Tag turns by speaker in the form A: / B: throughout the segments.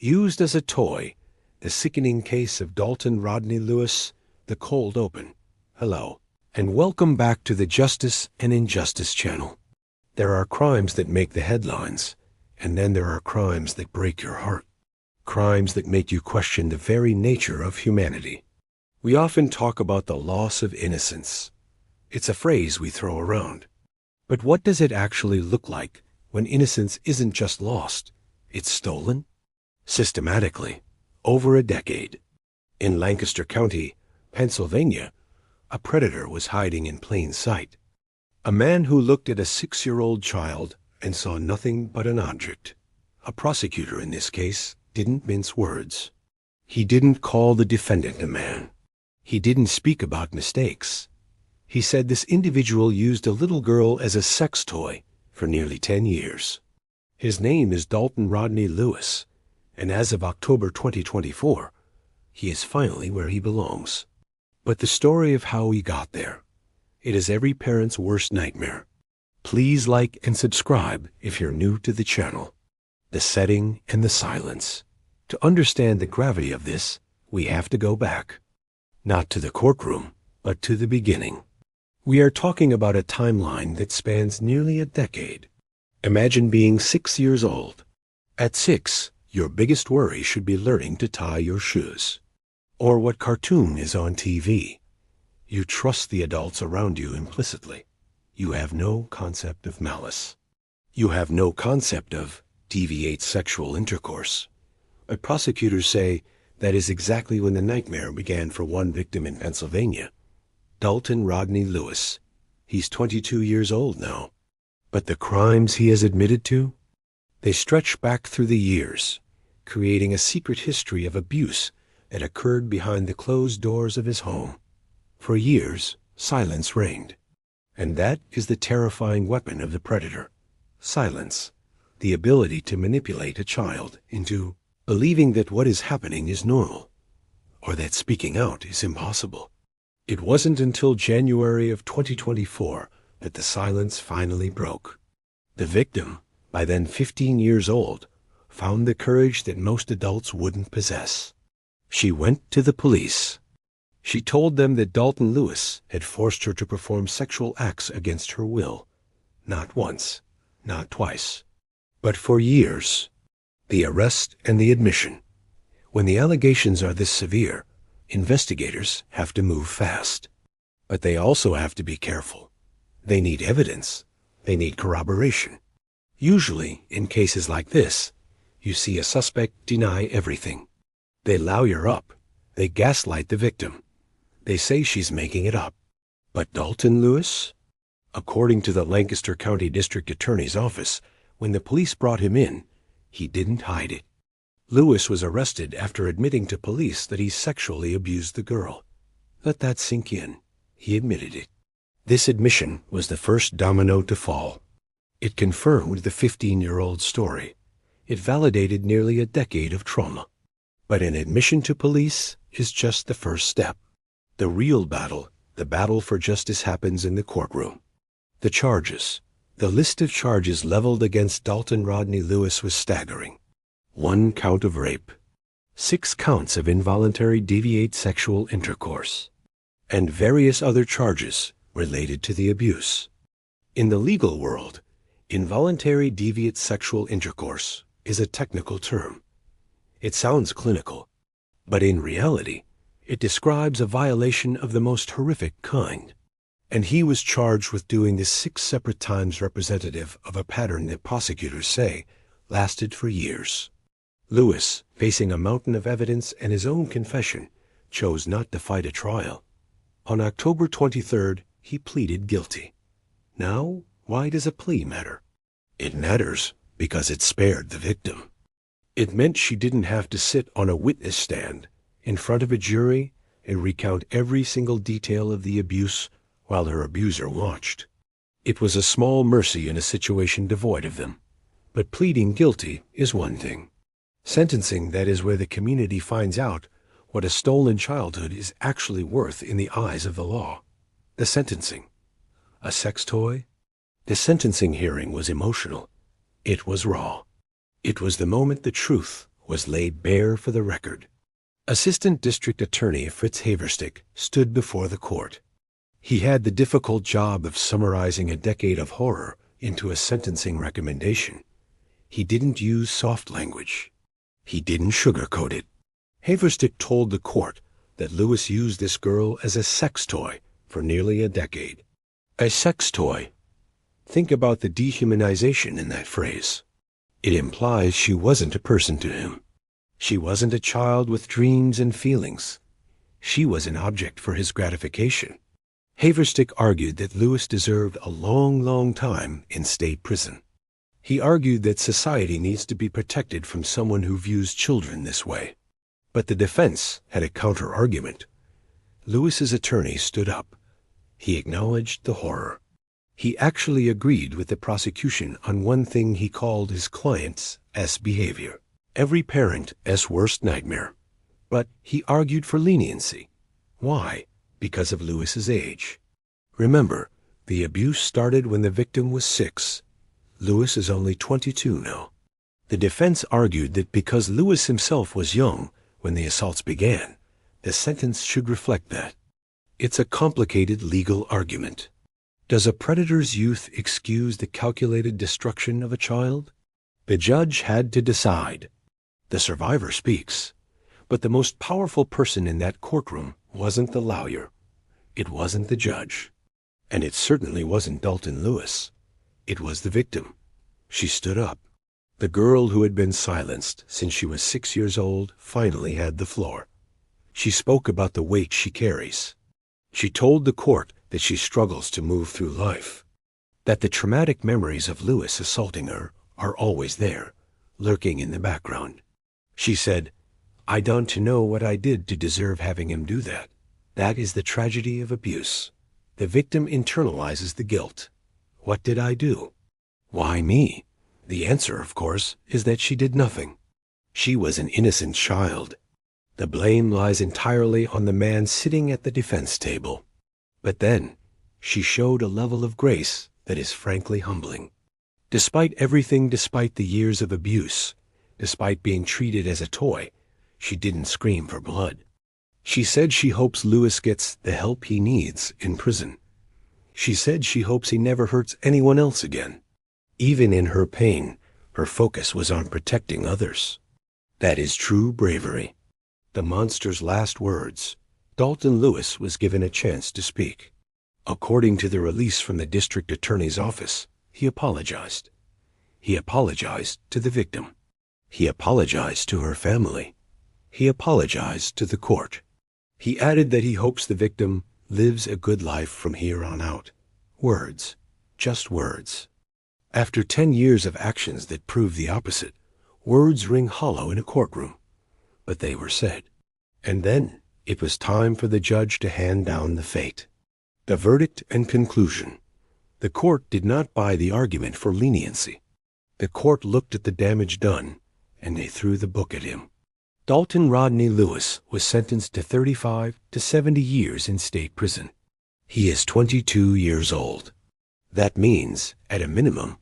A: Used as a toy, the sickening case of Dalton Rodney Lewis, the cold open. Hello, and welcome back to the Justice and Injustice channel. There are crimes that make the headlines, and then there are crimes that break your heart. Crimes that make you question the very nature of humanity. We often talk about the loss of innocence. It's a phrase we throw around. But what does it actually look like when innocence isn't just lost, it's stolen? Systematically, over a decade. In Lancaster County, Pennsylvania, a predator was hiding in plain sight. A man who looked at a 6-year-old child and saw nothing but an object. A prosecutor in this case didn't mince words. He didn't call the defendant a man. He didn't speak about mistakes. He said this individual used a little girl as a sex toy for nearly 10 years. His name is Dalton Rodney Lewis, and as of October 2024, he is finally where he belongs. But the story of how he got there, it is every parent's worst nightmare. Please like and subscribe if you're new to the channel. The setting and the silence. To understand the gravity of this, we have to go back. Not to the courtroom, but to the beginning. We are talking about a timeline that spans nearly a decade. Imagine being 6 years old. At 6, your biggest worry should be learning to tie your shoes. Or what cartoon is on TV. You trust the adults around you implicitly. You have no concept of malice. You have no concept of deviate sexual intercourse. But prosecutors say that is exactly when the nightmare began for one victim in Pennsylvania. Dalton Rodney Lewis. He's 22 years old now. But the crimes he has admitted to? They stretch back through the years, creating a secret history of abuse that occurred behind the closed doors of his home. For years, silence reigned. And that is the terrifying weapon of the predator. Silence. The ability to manipulate a child into believing that what is happening is normal, or that speaking out is impossible. It wasn't until January of 2024 that the silence finally broke. The victim, by then 15 years old, found the courage that most adults wouldn't possess. She went to the police. She told them that Dalton Lewis had forced her to perform sexual acts against her will. Not once, not twice, but for years. The arrest and the admission. When the allegations are this severe, investigators have to move fast. But they also have to be careful. They need evidence. They need corroboration. Usually, in cases like this, you see a suspect deny everything. They lawyer up. They gaslight the victim. They say she's making it up. But Dalton Lewis? According to the Lancaster County District Attorney's Office, when the police brought him in, he didn't hide it. Lewis was arrested after admitting to police that he sexually abused the girl. Let that sink in. He admitted it. This admission was the first domino to fall. It confirmed the 15-year-old story. It validated nearly a decade of trauma. But an admission to police is just the first step. The real battle, the battle for justice, happens in the courtroom. The charges. The list of charges leveled against Dalton Rodney Lewis was staggering. 1 count of rape. 6 counts of involuntary deviate sexual intercourse. And various other charges related to the abuse. In the legal world, involuntary deviate sexual intercourse is a technical term. It sounds clinical, but in reality, it describes a violation of the most horrific kind. And he was charged with doing this 6 separate times, representative of a pattern that prosecutors say lasted for years. Lewis, facing a mountain of evidence and his own confession, chose not to fight a trial. On October 23rd, he pleaded guilty. Now, why does a plea matter? It matters because it spared the victim. It meant she didn't have to sit on a witness stand in front of a jury and recount every single detail of the abuse while her abuser watched. It was a small mercy in a situation devoid of them. But pleading guilty is one thing. Sentencing, that is where the community finds out what a stolen childhood is actually worth in the eyes of the law. The sentencing. A sex toy? The sentencing hearing was emotional. It was raw. It was the moment the truth was laid bare for the record. Assistant District Attorney Fritz Haverstick stood before the court. He had the difficult job of summarizing a decade of horror into a sentencing recommendation. He didn't use soft language. He didn't sugarcoat it. Haverstick told the court that Lewis used this girl as a sex toy for nearly a decade. A sex toy. Think about the dehumanization in that phrase. It implies she wasn't a person to him. She wasn't a child with dreams and feelings. She was an object for his gratification. Haverstick argued that Lewis deserved a long, long time in state prison. He argued that society needs to be protected from someone who views children this way. But the defense had a counter-argument. Lewis's attorney stood up. He acknowledged the horror. He actually agreed with the prosecution on one thing he called his client's behavior. Every parent's worst nightmare. But he argued for leniency. Why? Because of Lewis's age. Remember, the abuse started when the victim was 6. Lewis is only 22 now. The defense argued that because Lewis himself was young when the assaults began, the sentence should reflect that. It's a complicated legal argument. Does a predator's youth excuse the calculated destruction of a child? The judge had to decide. The survivor speaks. But the most powerful person in that courtroom wasn't the lawyer. It wasn't the judge. And it certainly wasn't Dalton Lewis. It was the victim. She stood up. The girl who had been silenced since she was 6 years old finally had the floor. She spoke about the weight she carries. She told the court that she struggles to move through life, that the traumatic memories of Lewis assaulting her are always there, lurking in the background. She said, "I don't know what I did to deserve having him do that. That is the tragedy of abuse. The victim internalizes the guilt. What did I do? Why me?" The answer, of course, is that she did nothing. She was an innocent child. The blame lies entirely on the man sitting at the defense table. But then, she showed a level of grace that is frankly humbling. Despite everything, despite the years of abuse, despite being treated as a toy, she didn't scream for blood. She said she hopes Lewis gets the help he needs in prison. She said she hopes he never hurts anyone else again. Even in her pain, her focus was on protecting others. That is true bravery. The monster's last words. Dalton Lewis was given a chance to speak. According to the release from the district attorney's office, he apologized. He apologized to the victim. He apologized to her family. He apologized to the court. He added that he hopes the victim lives a good life from here on out. Words. Just words. After 10 years of actions that prove the opposite, words ring hollow in a courtroom. But they were said. And then it was time for the judge to hand down the fate. The verdict and conclusion. The court did not buy the argument for leniency. The court looked at the damage done, and they threw the book at him. Dalton Rodney Lewis was sentenced to 35 to 70 years in state prison. He is 22 years old. That means, at a minimum,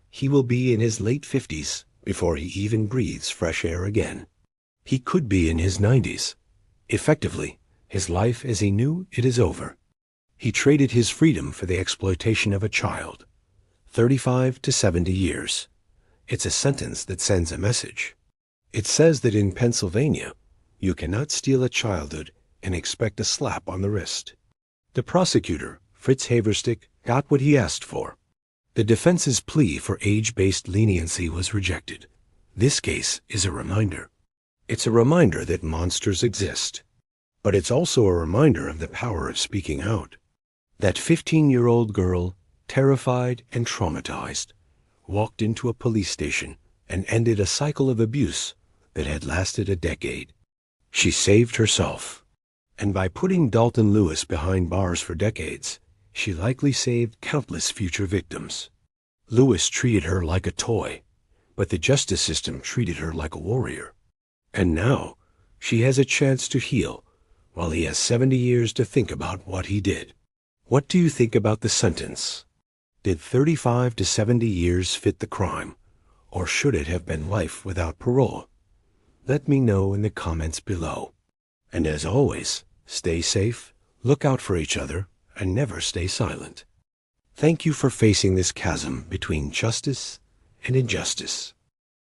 A: he will be in his late 50s before he even breathes fresh air again. He could be in his 90s. Effectively, his life as he knew it is over. He traded his freedom for the exploitation of a child. 35 to 70 years. It's a sentence that sends a message. It says that in Pennsylvania, you cannot steal a childhood and expect a slap on the wrist. The prosecutor, Fritz Haverstick, got what he asked for. The defense's plea for age-based leniency was rejected. This case is a reminder. It's a reminder that monsters exist. But it's also a reminder of the power of speaking out. That 15-year-old girl, terrified and traumatized, walked into a police station and ended a cycle of abuse that had lasted a decade. She saved herself. And by putting Dalton Lewis behind bars for decades, she likely saved countless future victims. Lewis treated her like a toy, but the justice system treated her like a warrior. And now, she has a chance to heal, while he has 70 years to think about what he did. What do you think about the sentence? Did 35 to 70 years fit the crime, or should it have been life without parole? Let me know in the comments below. And as always, stay safe, look out for each other, and never stay silent. Thank you for facing this chasm between justice and injustice.